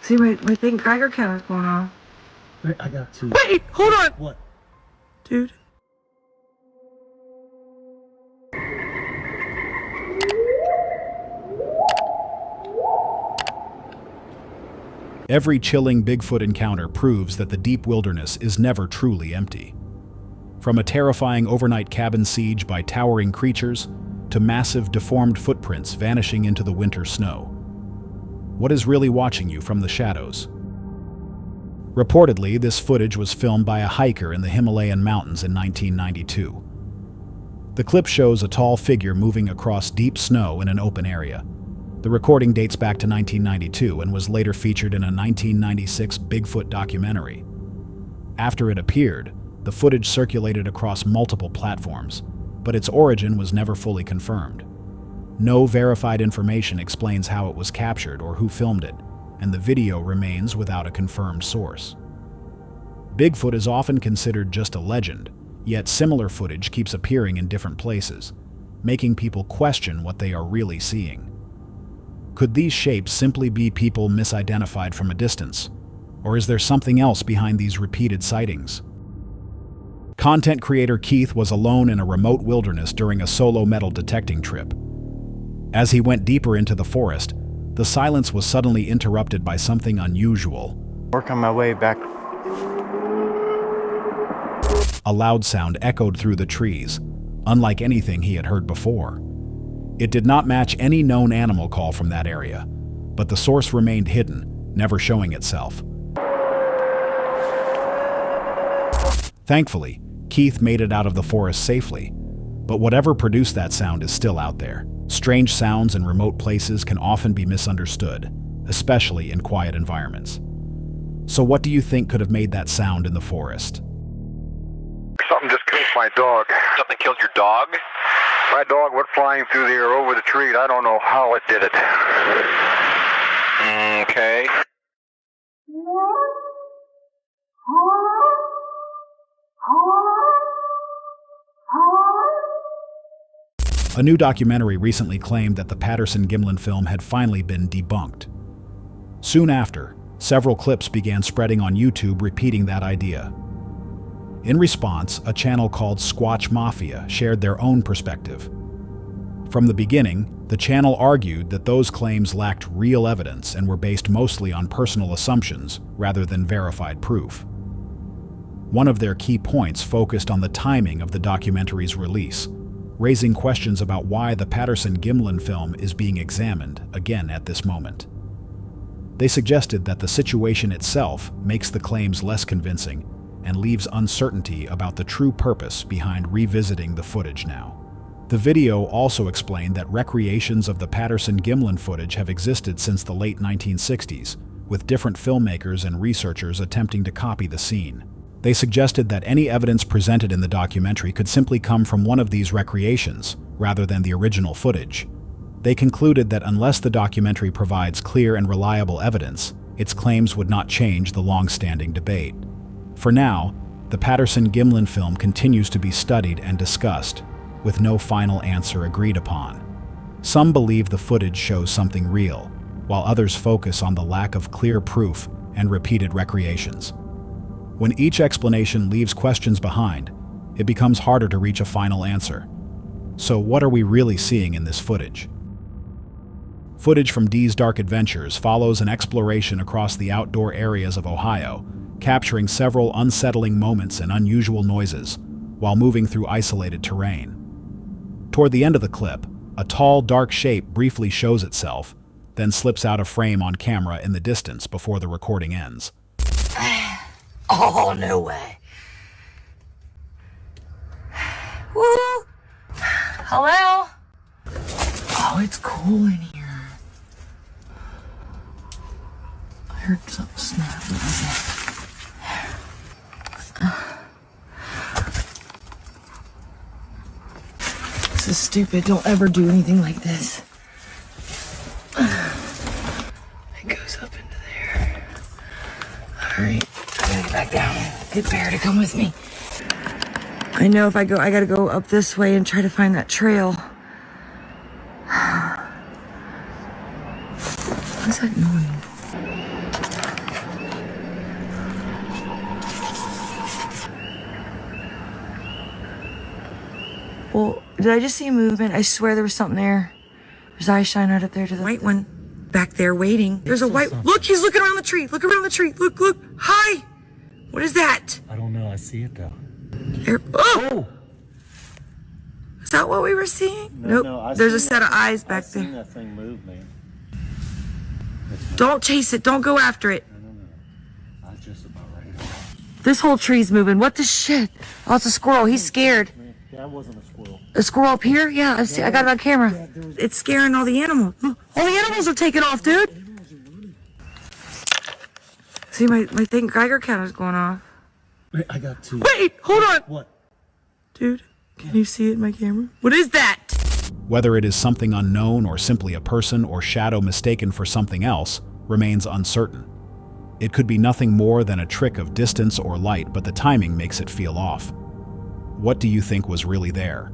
See, my thing Geiger count is going on. Wait, I got two. Wait, hold on! What? Dude. Every chilling Bigfoot encounter proves that the deep wilderness is never truly empty. From a terrifying overnight cabin siege by towering creatures to massive deformed footprints vanishing into the winter snow. What is really watching you from the shadows? Reportedly, this footage was filmed by a hiker in the Himalayan mountains in 1992. The clip shows a tall figure moving across deep snow in an open area. The recording dates back to 1992 and was later featured in a 1996 Bigfoot documentary. After it appeared, the footage circulated across multiple platforms, but its origin was never fully confirmed. No verified information explains how it was captured or who filmed it, and the video remains without a confirmed source. Bigfoot is often considered just a legend, yet similar footage keeps appearing in different places, making people question what they are really seeing. Could these shapes simply be people misidentified from a distance? Or is there something else behind these repeated sightings? Content creator Keith was alone in a remote wilderness during a solo metal detecting trip. As he went deeper into the forest, the silence was suddenly interrupted by something unusual. Working my way back. A loud sound echoed through the trees, unlike anything he had heard before. It did not match any known animal call from that area, but the source remained hidden, never showing itself. Thankfully, Keith made it out of the forest safely, but whatever produced that sound is still out there. Strange sounds in remote places can often be misunderstood, especially in quiet environments. So what do you think could have made that sound in the forest? Something just killed my dog. Something killed your dog? My dog went flying through the air over the tree. I don't know how it did it. Okay. A new documentary recently claimed that the Patterson Gimlin film had finally been debunked. Soon after, several clips began spreading on YouTube repeating that idea. In response, a channel called Squatch Mafia shared their own perspective. From the beginning, the channel argued that those claims lacked real evidence and were based mostly on personal assumptions rather than verified proof. One of their key points focused on the timing of the documentary's release, raising questions about why the Patterson Gimlin film is being examined again at this moment. They suggested that the situation itself makes the claims less convincing and leaves uncertainty about the true purpose behind revisiting the footage now. The video also explained that recreations of the Patterson Gimlin footage have existed since the late 1960s, with different filmmakers and researchers attempting to copy the scene. They suggested that any evidence presented in the documentary could simply come from one of these recreations, rather than the original footage. They concluded that unless the documentary provides clear and reliable evidence, its claims would not change the long-standing debate. For now, the Patterson Gimlin film continues to be studied and discussed, with no final answer agreed upon. Some believe the footage shows something real, while others focus on the lack of clear proof and repeated recreations. When each explanation leaves questions behind, it becomes harder to reach a final answer. So what are we really seeing in this footage? Footage from Dee's Dark Adventures follows an exploration across the outdoor areas of Ohio, capturing several unsettling moments and unusual noises while moving through isolated terrain. Toward the end of the clip, a tall, dark shape briefly shows itself, then slips out of frame on camera in the distance before the recording ends. Oh, no way. Woo! Hello? Oh, it's cool in here. I heard something snap. This is stupid. Don't ever do anything like this. It goes up into there. Alright, I gotta get back down and get Bear to come with me. I know if I go, I gotta go up this way and try to find that trail. What's that noise? Well, did I just see movement? I swear there was something there. His eyes shine right up there to the white one back there waiting. There's a white. Look, he's looking around the tree. Look around the tree. Look, look. Hi. What is that? I don't know. I see it though. There. Oh. Is that what we were seeing? Nope. There's a set of eyes back there. I've seen that thing move, man. Don't chase it. Don't go after it. No. I was just about ready to. This whole tree's moving. What the shit? Oh, it's a squirrel. He's scared. That wasn't a squirrel. A squirrel up here? Yeah, I got it on camera. It's scaring all the animals. All the animals are taking off, dude. See, my thing, Geiger counter's going off. Wait, I got two. Wait, hold on. What? Dude, can you see it in my camera? What is that? Whether it is something unknown or simply a person or shadow mistaken for something else remains uncertain. It could be nothing more than a trick of distance or light, but the timing makes it feel off. What do you think was really there?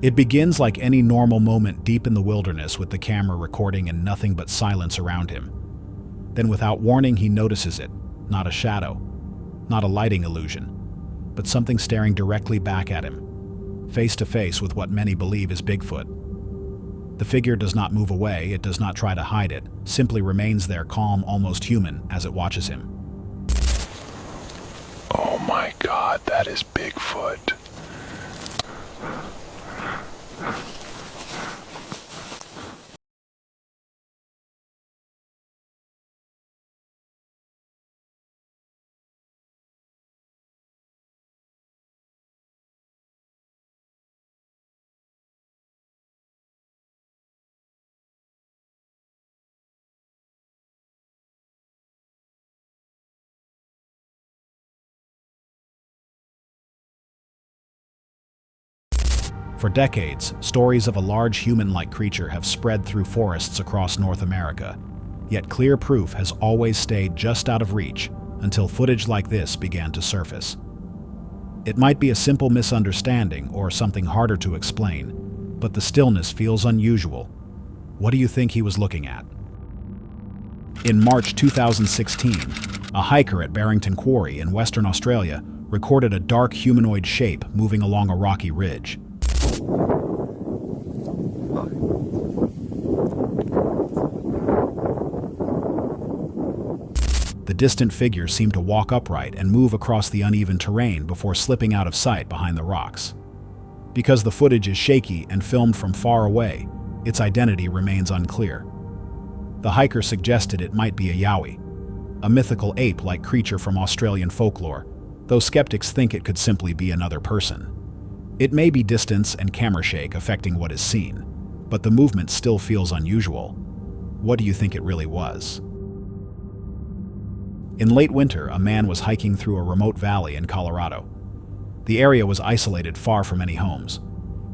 It begins like any normal moment deep in the wilderness with the camera recording and nothing but silence around him. Then without warning he notices it, not a shadow, not a lighting illusion, but something staring directly back at him, face to face with what many believe is Bigfoot. The figure does not move away, it does not try to hide it, simply remains there calm, almost human, as it watches him. Oh my God, that is Bigfoot. For decades, stories of a large human-like creature have spread through forests across North America, yet clear proof has always stayed just out of reach until footage like this began to surface. It might be a simple misunderstanding or something harder to explain, but the stillness feels unusual. What do you think he was looking at? In March 2016, a hiker at Barrington Quarry in Western Australia recorded a dark humanoid shape moving along a rocky ridge. The distant figure seemed to walk upright and move across the uneven terrain before slipping out of sight behind the rocks. Because the footage is shaky and filmed from far away, its identity remains unclear. The hiker suggested it might be a yowie, a mythical ape-like creature from Australian folklore, though skeptics think it could simply be another person. It may be distance and camera shake affecting what is seen, but the movement still feels unusual. What do you think it really was? In late winter, a man was hiking through a remote valley in Colorado. The area was isolated far from any homes.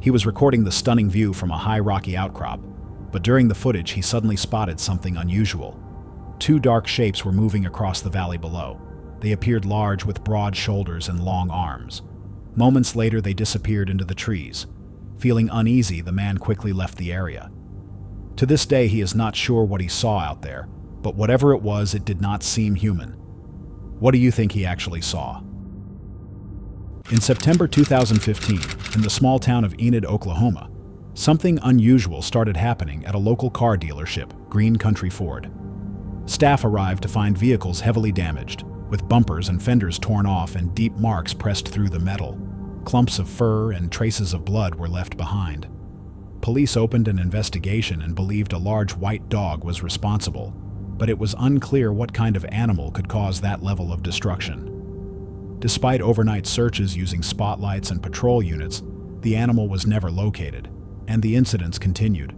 He was recording the stunning view from a high rocky outcrop, but during the footage he suddenly spotted something unusual. Two dark shapes were moving across the valley below. They appeared large with broad shoulders and long arms. Moments later, they disappeared into the trees. Feeling uneasy, the man quickly left the area. To this day, he is not sure what he saw out there, but whatever it was, it did not seem human. What do you think he actually saw? In September 2015, in the small town of Enid, Oklahoma, something unusual started happening at a local car dealership, Green Country Ford. Staff arrived to find vehicles heavily damaged, with bumpers and fenders torn off and deep marks pressed through the metal. Clumps of fur and traces of blood were left behind. Police opened an investigation and believed a large white dog was responsible, but it was unclear what kind of animal could cause that level of destruction. Despite overnight searches using spotlights and patrol units, the animal was never located, and the incidents continued.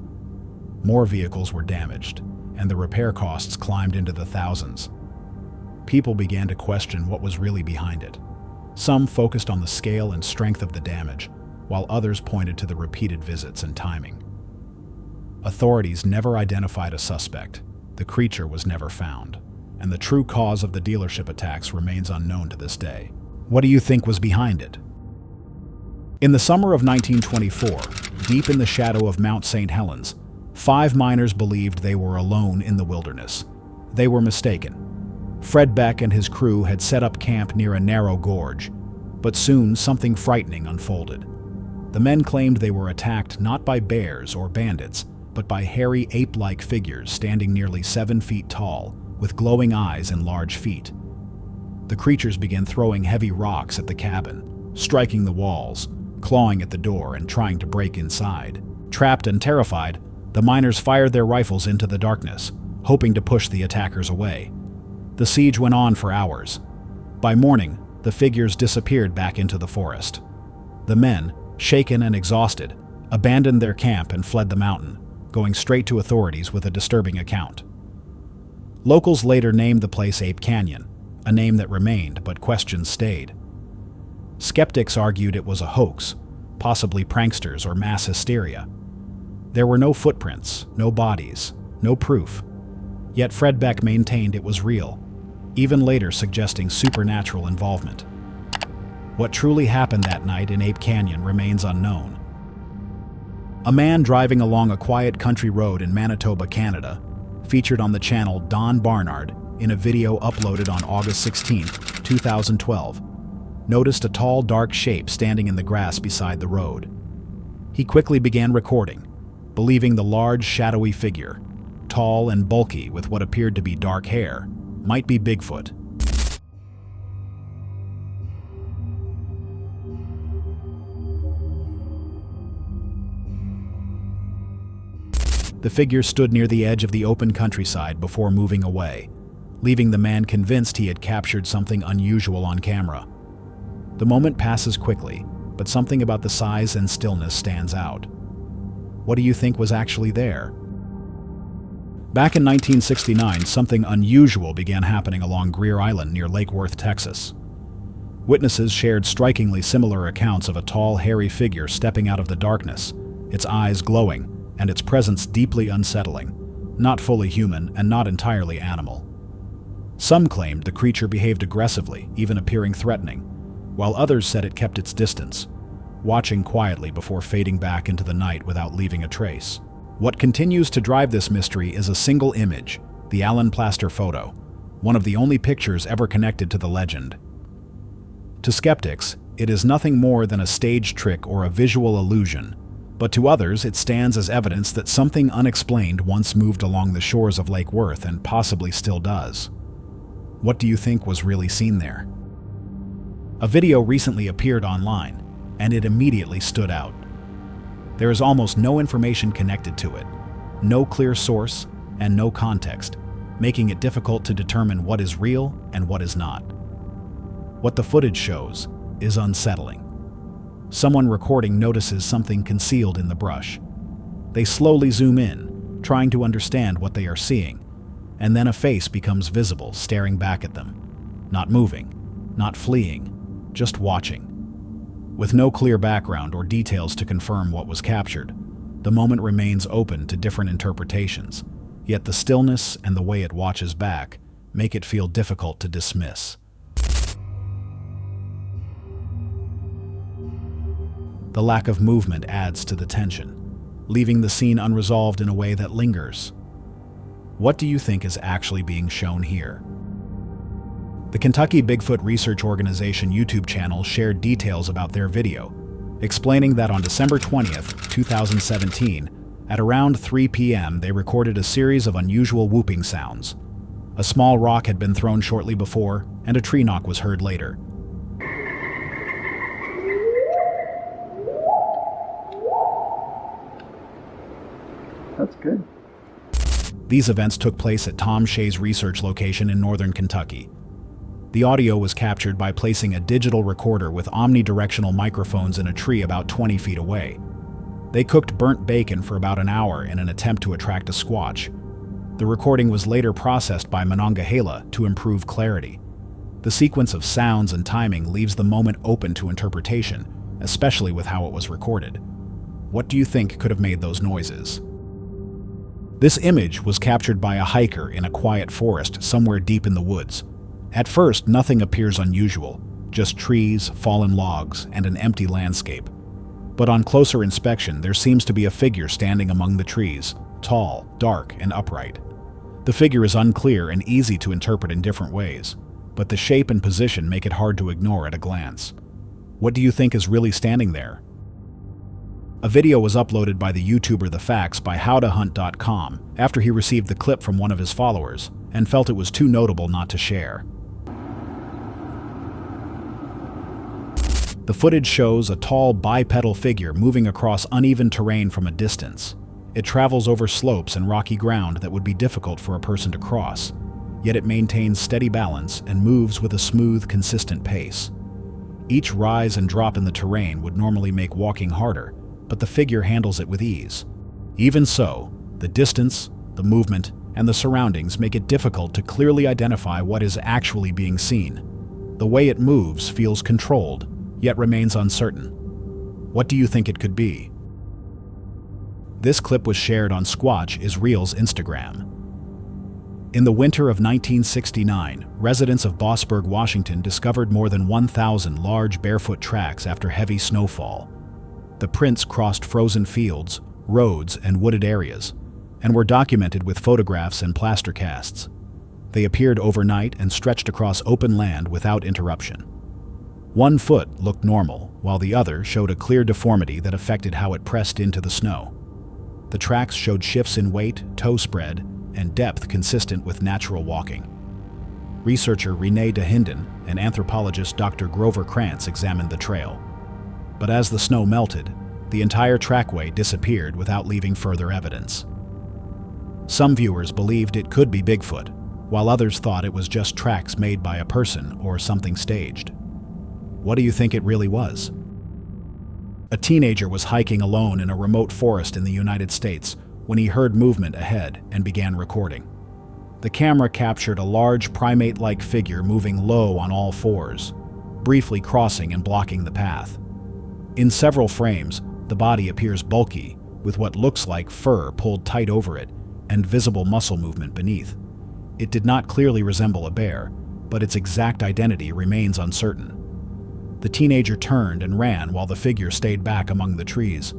More vehicles were damaged, and the repair costs climbed into the thousands. People began to question what was really behind it. Some focused on the scale and strength of the damage, while others pointed to the repeated visits and timing. Authorities never identified a suspect, the creature was never found, and the true cause of the dealership attacks remains unknown to this day. What do you think was behind it? In the summer of 1924, deep in the shadow of Mount St. Helens, 5 miners believed they were alone in the wilderness. They were mistaken. Fred Beck and his crew had set up camp near a narrow gorge, but soon something frightening unfolded. The men claimed they were attacked not by bears or bandits, but by hairy ape-like figures standing nearly 7 feet tall, with glowing eyes and large feet. The creatures began throwing heavy rocks at the cabin, striking the walls, clawing at the door, and trying to break inside. Trapped and terrified, the miners fired their rifles into the darkness, hoping to push the attackers away. The siege went on for hours. By morning, the figures disappeared back into the forest. The men, shaken and exhausted, abandoned their camp and fled the mountain, going straight to authorities with a disturbing account. Locals later named the place Ape Canyon, a name that remained, but questions stayed. Skeptics argued it was a hoax, possibly pranksters or mass hysteria. There were no footprints, no bodies, no proof. Yet Fred Beck maintained it was real, even later suggesting supernatural involvement. What truly happened that night in Ape Canyon remains unknown. A man driving along a quiet country road in Manitoba, Canada, featured on the channel Don Barnard in a video uploaded on August 16, 2012, noticed a tall, dark shape standing in the grass beside the road. He quickly began recording, believing the large, shadowy figure, tall and bulky with what appeared to be dark hair, might be Bigfoot. The figure stood near the edge of the open countryside before moving away, leaving the man convinced he had captured something unusual on camera. The moment passes quickly, but something about the size and stillness stands out. What do you think was actually there? Back in 1969, something unusual began happening along Greer Island near Lake Worth, Texas. Witnesses shared strikingly similar accounts of a tall, hairy figure stepping out of the darkness, its eyes glowing, and its presence deeply unsettling, not fully human and not entirely animal. Some claimed the creature behaved aggressively, even appearing threatening, while others said it kept its distance, watching quietly before fading back into the night without leaving a trace. What continues to drive this mystery is a single image, the Alan Plaster photo, one of the only pictures ever connected to the legend. To skeptics, it is nothing more than a stage trick or a visual illusion, but to others it stands as evidence that something unexplained once moved along the shores of Lake Worth and possibly still does. What do you think was really seen there? A video recently appeared online, and it immediately stood out. There is almost no information connected to it, no clear source, and no context, making it difficult to determine what is real and what is not. What the footage shows is unsettling. Someone recording notices something concealed in the brush. They slowly zoom in, trying to understand what they are seeing, and then a face becomes visible, staring back at them. Not moving, not fleeing, just watching. With no clear background or details to confirm what was captured, the moment remains open to different interpretations, yet the stillness and the way it watches back make it feel difficult to dismiss. The lack of movement adds to the tension, leaving the scene unresolved in a way that lingers. What do you think is actually being shown here? The Kentucky Bigfoot Research Organization YouTube channel shared details about their video, explaining that on December 20th, 2017, at around 3 p.m. they recorded a series of unusual whooping sounds. A small rock had been thrown shortly before, and a tree knock was heard later. That's good. These events took place at Tom Shea's research location in northern Kentucky. The audio was captured by placing a digital recorder with omnidirectional microphones in a tree about 20 feet away. They cooked burnt bacon for about an hour in an attempt to attract a squatch. The recording was later processed by Monongahela to improve clarity. The sequence of sounds and timing leaves the moment open to interpretation, especially with how it was recorded. What do you think could have made those noises? This image was captured by a hiker in a quiet forest somewhere deep in the woods. At first, nothing appears unusual, just trees, fallen logs, and an empty landscape. But on closer inspection, there seems to be a figure standing among the trees, tall, dark, and upright. The figure is unclear and easy to interpret in different ways, but the shape and position make it hard to ignore at a glance. What do you think is really standing there? A video was uploaded by the YouTuber The Facts by howtohunt.com after he received the clip from one of his followers and felt it was too notable not to share. The footage shows a tall bipedal figure moving across uneven terrain from a distance. It travels over slopes and rocky ground that would be difficult for a person to cross, yet it maintains steady balance and moves with a smooth, consistent pace. Each rise and drop in the terrain would normally make walking harder, but the figure handles it with ease. Even so, the distance, the movement, and the surroundings make it difficult to clearly identify what is actually being seen. The way it moves feels controlled, yet remains uncertain. What do you think it could be? This clip was shared on Squatch is Real's Instagram. In the winter of 1969, residents of Bossburg, Washington discovered more than 1,000 large barefoot tracks after heavy snowfall. The prints crossed frozen fields, roads, and wooded areas, and were documented with photographs and plaster casts. They appeared overnight and stretched across open land without interruption. One foot looked normal, while the other showed a clear deformity that affected how it pressed into the snow. The tracks showed shifts in weight, toe spread, and depth consistent with natural walking. Researcher Renee DeHinden and anthropologist Dr. Grover Krantz examined the trail. But as the snow melted, the entire trackway disappeared without leaving further evidence. Some viewers believed it could be Bigfoot, while others thought it was just tracks made by a person or something staged. What do you think it really was? A teenager was hiking alone in a remote forest in the United States when he heard movement ahead and began recording. The camera captured a large primate-like figure moving low on all fours, briefly crossing and blocking the path. In several frames, the body appears bulky, with what looks like fur pulled tight over it and visible muscle movement beneath. It did not clearly resemble a bear, but its exact identity remains uncertain. The teenager turned and ran while the figure stayed back among the trees.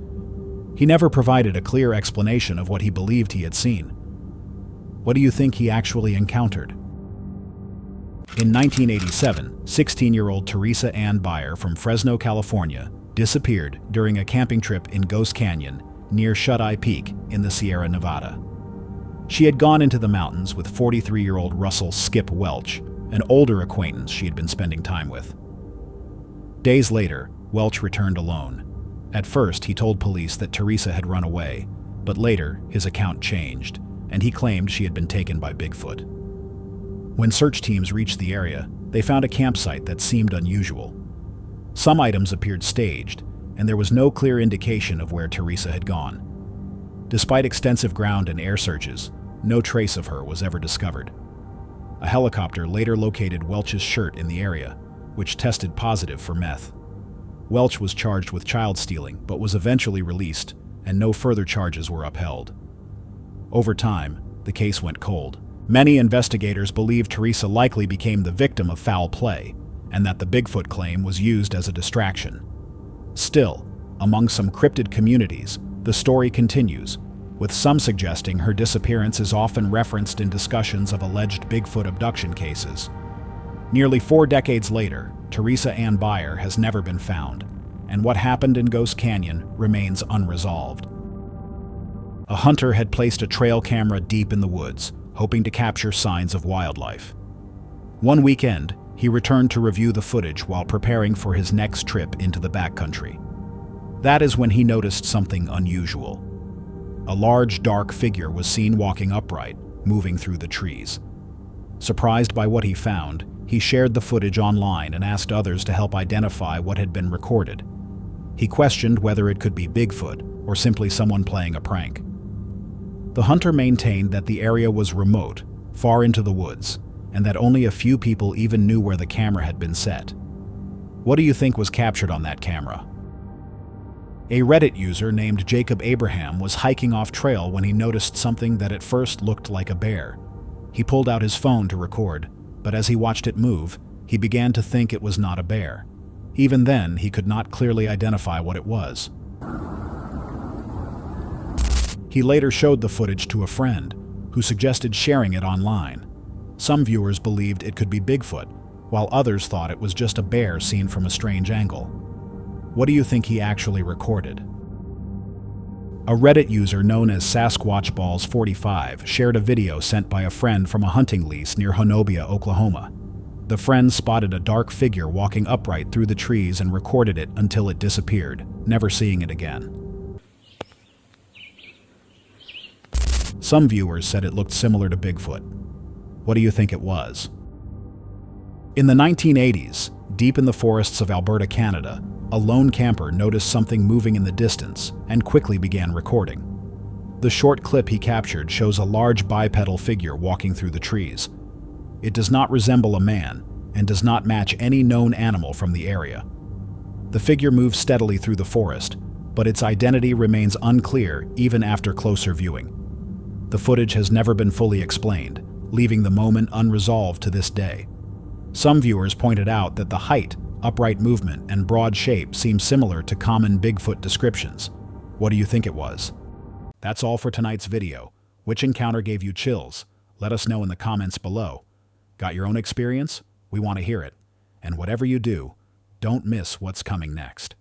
He never provided a clear explanation of what he believed he had seen. What do you think he actually encountered? In 1987, 16-year-old Teresa Ann Beyer from Fresno, California, disappeared during a camping trip in Ghost Canyon near Shut-Eye Peak in the Sierra Nevada. She had gone into the mountains with 43-year-old Russell Skip Welch, an older acquaintance she had been spending time with. Days later, Welch returned alone. At first, he told police that Teresa had run away, but later his account changed, and he claimed she had been taken by Bigfoot. When search teams reached the area, they found a campsite that seemed unusual. Some items appeared staged, and there was no clear indication of where Teresa had gone. Despite extensive ground and air searches, no trace of her was ever discovered. A helicopter later located Welch's shirt in the area, which tested positive for meth. Welch was charged with child stealing, but was eventually released, and no further charges were upheld. Over time, the case went cold. Many investigators believe Teresa likely became the victim of foul play, and that the Bigfoot claim was used as a distraction. Still, among some cryptid communities, the story continues, with some suggesting her disappearance is often referenced in discussions of alleged Bigfoot abduction cases. Nearly 4 decades later, Teresa Ann Beyer has never been found, and what happened in Ghost Canyon remains unresolved. A hunter had placed a trail camera deep in the woods, hoping to capture signs of wildlife. One weekend, he returned to review the footage while preparing for his next trip into the backcountry. That is when he noticed something unusual. A large, dark figure was seen walking upright, moving through the trees. Surprised by what he found, he shared the footage online and asked others to help identify what had been recorded. He questioned whether it could be Bigfoot or simply someone playing a prank. The hunter maintained that the area was remote, far into the woods, and that only a few people even knew where the camera had been set. What do you think was captured on that camera? A Reddit user named Jacob Abraham was hiking off trail when he noticed something that at first looked like a bear. He pulled out his phone to record, but as he watched it move, he began to think it was not a bear. Even then, he could not clearly identify what it was. He later showed the footage to a friend, who suggested sharing it online. Some viewers believed it could be Bigfoot, while others thought it was just a bear seen from a strange angle. What do you think he actually recorded? A Reddit user known as SasquatchBalls45 shared a video sent by a friend from a hunting lease near Honobia, Oklahoma. The friend spotted a dark figure walking upright through the trees and recorded it until it disappeared, never seeing it again. Some viewers said it looked similar to Bigfoot. What do you think it was? In the 1980s, deep in the forests of Alberta, Canada, a lone camper noticed something moving in the distance and quickly began recording. The short clip he captured shows a large bipedal figure walking through the trees. It does not resemble a man and does not match any known animal from the area. The figure moves steadily through the forest, but its identity remains unclear even after closer viewing. The footage has never been fully explained, leaving the moment unresolved to this day. Some viewers pointed out that the height, upright movement, and broad shape seem similar to common Bigfoot descriptions. What do you think it was? That's all for tonight's video. Which encounter gave you chills? Let us know in the comments below. Got your own experience? We want to hear it. And whatever you do, don't miss what's coming next.